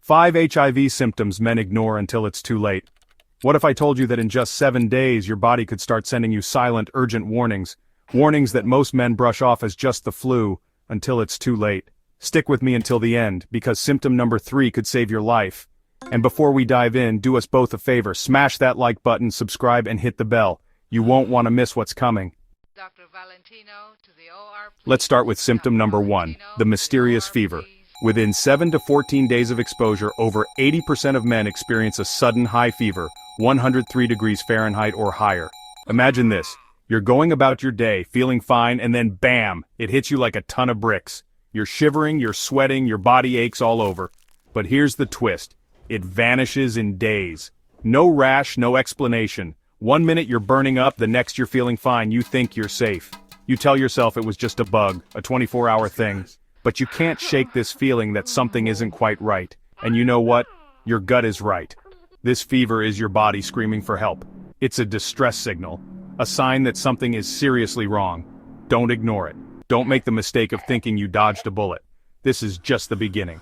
5 HIV symptoms men ignore until it's too late. What if I told you that in just 7 days your body could start sending you silent, urgent warnings? Warnings that most men brush off as just the flu, until it's too late. Stick with me until the end, because symptom number 3 could save your life. And before we dive in, do us both a favor, smash that like button, subscribe, and hit the bell. You won't want to miss what's coming. Let's start with symptom number 1, the mysterious fever. Within 7 to 14 days of exposure, over 80% of men experience a sudden high fever, 103 degrees Fahrenheit or higher. Imagine this. You're going about your day, feeling fine, and then bam, it hits you like a ton of bricks. You're shivering, you're sweating, your body aches all over. But here's the twist. It vanishes in days. No rash, no explanation. 1 minute you're burning up, the next you're feeling fine, you think you're safe. You tell yourself it was just a bug, a 24-hour thing. But you can't shake this feeling that something isn't quite right. And you know what? Your gut is right. This fever is your body screaming for help. It's a distress signal. A sign that something is seriously wrong. Don't ignore it. Don't make the mistake of thinking you dodged a bullet. This is just the beginning.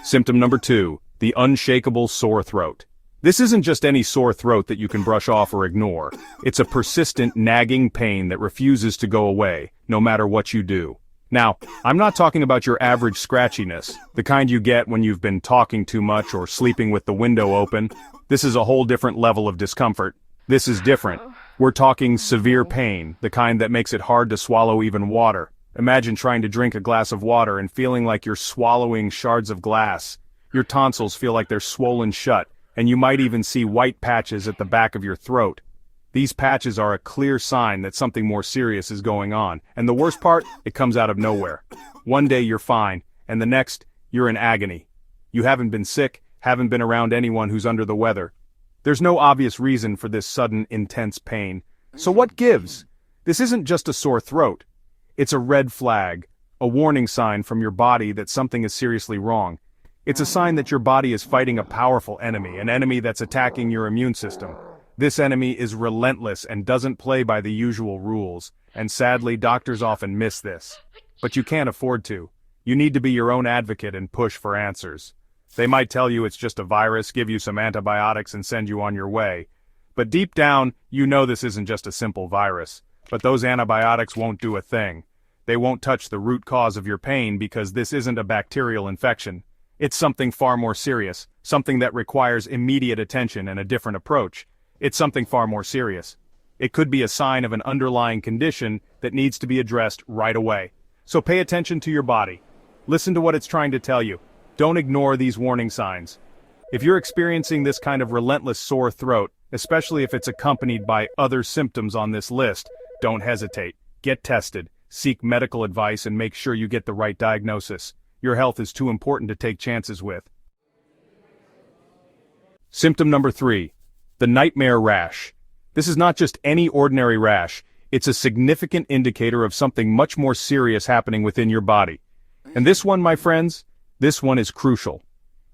Symptom number 2, the unshakable sore throat. This isn't just any sore throat that you can brush off or ignore. It's a persistent, nagging pain that refuses to go away, no matter what you do. Now, I'm not talking about your average scratchiness, the kind you get when you've been talking too much or sleeping with the window open. This is a whole different level of discomfort. This is different. We're talking severe pain, the kind that makes it hard to swallow even water. Imagine trying to drink a glass of water and feeling like you're swallowing shards of glass. Your tonsils feel like they're swollen shut, and you might even see white patches at the back of your throat. These patches are a clear sign that something more serious is going on, and the worst part, it comes out of nowhere. One day you're fine, and the next, you're in agony. You haven't been sick, haven't been around anyone who's under the weather. There's no obvious reason for this sudden, intense pain. So what gives? This isn't just a sore throat. It's a red flag, a warning sign from your body that something is seriously wrong. It's a sign that your body is fighting a powerful enemy, an enemy that's attacking your immune system. This enemy is relentless and doesn't play by the usual rules, and sadly, doctors often miss this. But you can't afford to. You need to be your own advocate and push for answers. They might tell you it's just a virus, give you some antibiotics, and send you on your way. But deep down, you know this isn't just a simple virus. But those antibiotics won't do a thing. They won't touch the root cause of your pain because this isn't a bacterial infection. It's something far more serious, something that requires immediate attention and a different approach. It's something far more serious. It could be a sign of an underlying condition that needs to be addressed right away. So pay attention to your body. Listen to what it's trying to tell you. Don't ignore these warning signs. If you're experiencing this kind of relentless sore throat, especially if it's accompanied by other symptoms on this list, don't hesitate. Get tested, seek medical advice, and make sure you get the right diagnosis. Your health is too important to take chances with. Symptom number 3, the nightmare rash. This is not just any ordinary rash. It's a significant indicator of something much more serious happening within your body. And this one, my friends, this one is crucial.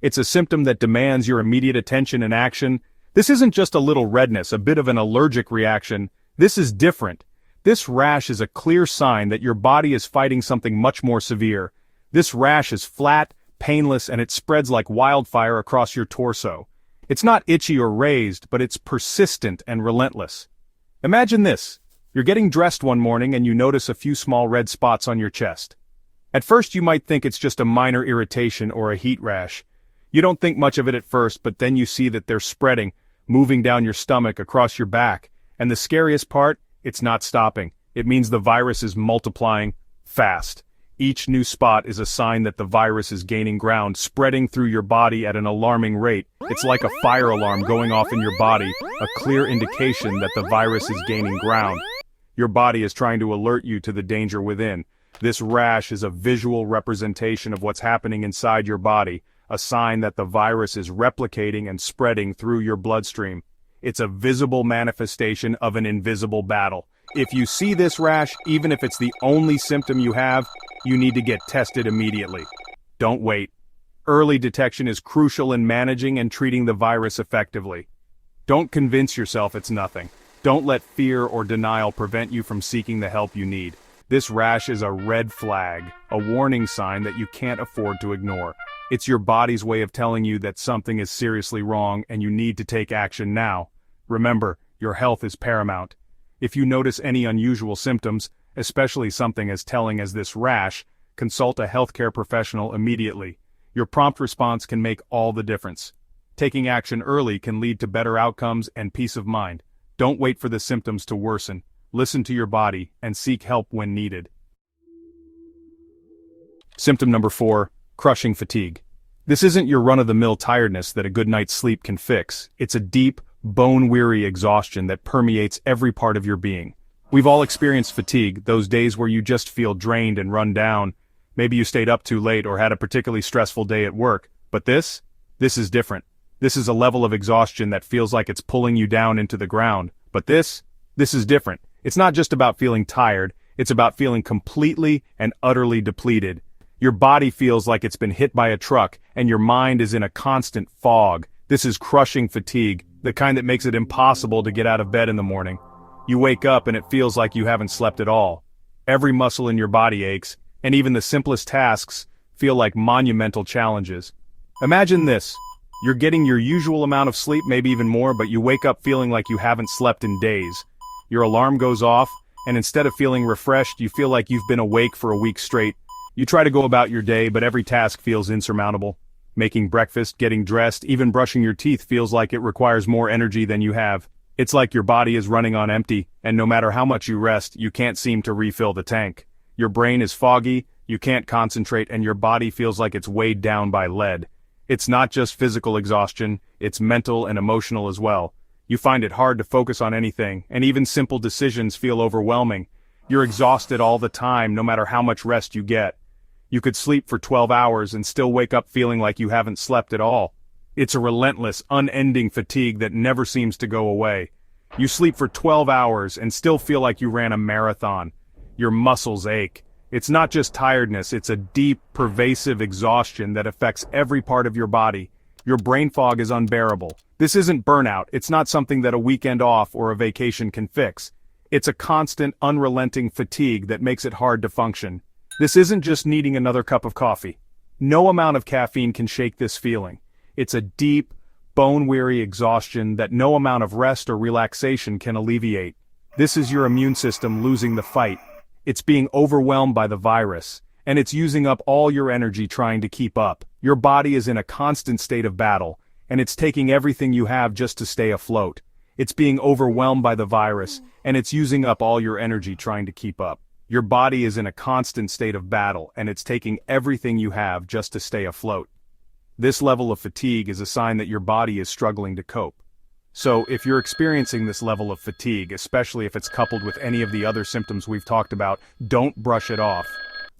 It's a symptom that demands your immediate attention and action. This isn't just a little redness, a bit of an allergic reaction. This is different. This rash is a clear sign that your body is fighting something much more severe. This rash is flat, painless, and it spreads like wildfire across your torso. It's not itchy or raised, but it's persistent and relentless. Imagine this. You're getting dressed one morning and you notice a few small red spots on your chest. At first you might think it's just a minor irritation or a heat rash. You don't think much of it at first, but then you see that they're spreading, moving down your stomach, across your back. And the scariest part? It's not stopping. It means the virus is multiplying fast. Each new spot is a sign that the virus is gaining ground, spreading through your body at an alarming rate. It's like a fire alarm going off in your body, a clear indication that the virus is gaining ground. Your body is trying to alert you to the danger within. This rash is a visual representation of what's happening inside your body, a sign that the virus is replicating and spreading through your bloodstream. It's a visible manifestation of an invisible battle. If you see this rash, even if it's the only symptom you have, you need to get tested immediately. Don't wait. Early detection is crucial in managing and treating the virus effectively. Don't convince yourself it's nothing. Don't let fear or denial prevent you from seeking the help you need. This rash is a red flag, a warning sign that you can't afford to ignore. It's your body's way of telling you that something is seriously wrong and you need to take action now. Remember, your health is paramount. If you notice any unusual symptoms, especially something as telling as this rash, consult a healthcare professional immediately. Your prompt response can make all the difference. Taking action early can lead to better outcomes and peace of mind. Don't wait for the symptoms to worsen. Listen to your body and seek help when needed. Symptom number 4, crushing fatigue. This isn't your run-of-the-mill tiredness that a good night's sleep can fix. It's a deep, bone-weary exhaustion that permeates every part of your being. We've all experienced fatigue, those days where you just feel drained and run down. Maybe you stayed up too late or had a particularly stressful day at work. But this is different. This is a level of exhaustion that feels like it's pulling you down into the ground. But this is different. It's not just about feeling tired, it's about feeling completely and utterly depleted. Your body feels like it's been hit by a truck, and your mind is in a constant fog. This is crushing fatigue, the kind that makes it impossible to get out of bed in the morning. You wake up and it feels like you haven't slept at all. Every muscle in your body aches, and even the simplest tasks feel like monumental challenges. Imagine this. You're getting your usual amount of sleep, maybe even more, but you wake up feeling like you haven't slept in days. Your alarm goes off, and instead of feeling refreshed, you feel like you've been awake for a week straight. You try to go about your day, but every task feels insurmountable. Making breakfast, getting dressed, even brushing your teeth feels like it requires more energy than you have. It's like your body is running on empty, and no matter how much you rest, you can't seem to refill the tank. Your brain is foggy, you can't concentrate, and your body feels like it's weighed down by lead. It's not just physical exhaustion, it's mental and emotional as well. You find it hard to focus on anything, and even simple decisions feel overwhelming. You're exhausted all the time, no matter how much rest you get. You could sleep for 12 hours and still wake up feeling like you haven't slept at all. It's a relentless, unending fatigue that never seems to go away. You sleep for 12 hours and still feel like you ran a marathon. Your muscles ache. It's not just tiredness, it's a deep, pervasive exhaustion that affects every part of your body. Your brain fog is unbearable. This isn't burnout, it's not something that a weekend off or a vacation can fix. It's a constant, unrelenting fatigue that makes it hard to function. This isn't just needing another cup of coffee. No amount of caffeine can shake this feeling. It's a deep, bone-weary exhaustion that no amount of rest or relaxation can alleviate. This is your immune system losing the fight. It's being overwhelmed by the virus, and it's using up all your energy trying to keep up. Your body is in a constant state of battle, and it's taking everything you have just to stay afloat. It's being overwhelmed by the virus, and it's using up all your energy trying to keep up. Your body is in a constant state of battle, and it's taking everything you have just to stay afloat. This level of fatigue is a sign that your body is struggling to cope. So, if you're experiencing this level of fatigue, especially if it's coupled with any of the other symptoms we've talked about, don't brush it off.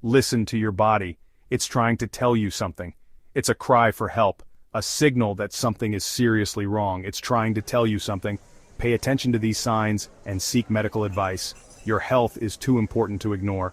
Listen to your body. It's trying to tell you something. It's a cry for help, a signal that something is seriously wrong. It's trying to tell you something. Pay attention to these signs and seek medical advice. Your health is too important to ignore.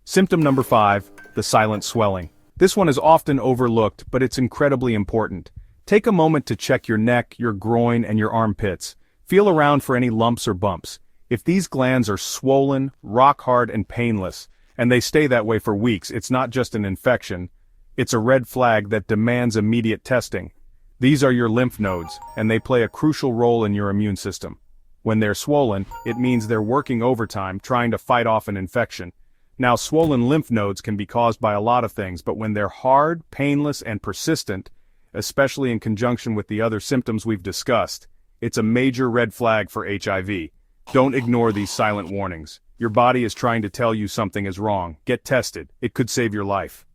Symptom number 5, the silent swelling. This one is often overlooked, but it's incredibly important. Take a moment to check your neck, your groin, and your armpits. Feel around for any lumps or bumps. If these glands are swollen, rock-hard, and painless, and they stay that way for weeks, it's not just an infection. It's a red flag that demands immediate testing. These are your lymph nodes, and they play a crucial role in your immune system. When they're swollen, it means they're working overtime trying to fight off an infection. Now, swollen lymph nodes can be caused by a lot of things, but when they're hard, painless, and persistent, especially in conjunction with the other symptoms we've discussed, it's a major red flag for HIV. Don't ignore these silent warnings. Your body is trying to tell you something is wrong. Get tested. It could save your life.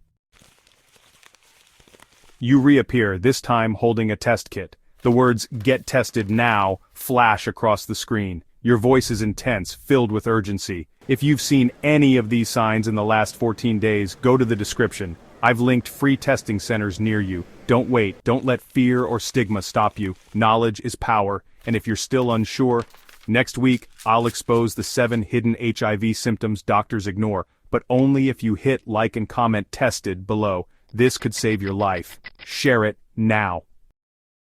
You reappear, this time holding a test kit. The words, "Get tested now," flash across the screen. Your voice is intense, filled with urgency. If you've seen any of these signs in the last 14 days, go to the description. I've linked free testing centers near you. Don't wait. Don't let fear or stigma stop you. Knowledge is power, and if you're still unsure, next week I'll expose the 7 hidden HIV symptoms doctors ignore, but only if you hit like and comment "tested" below. This could save your life. Share it now.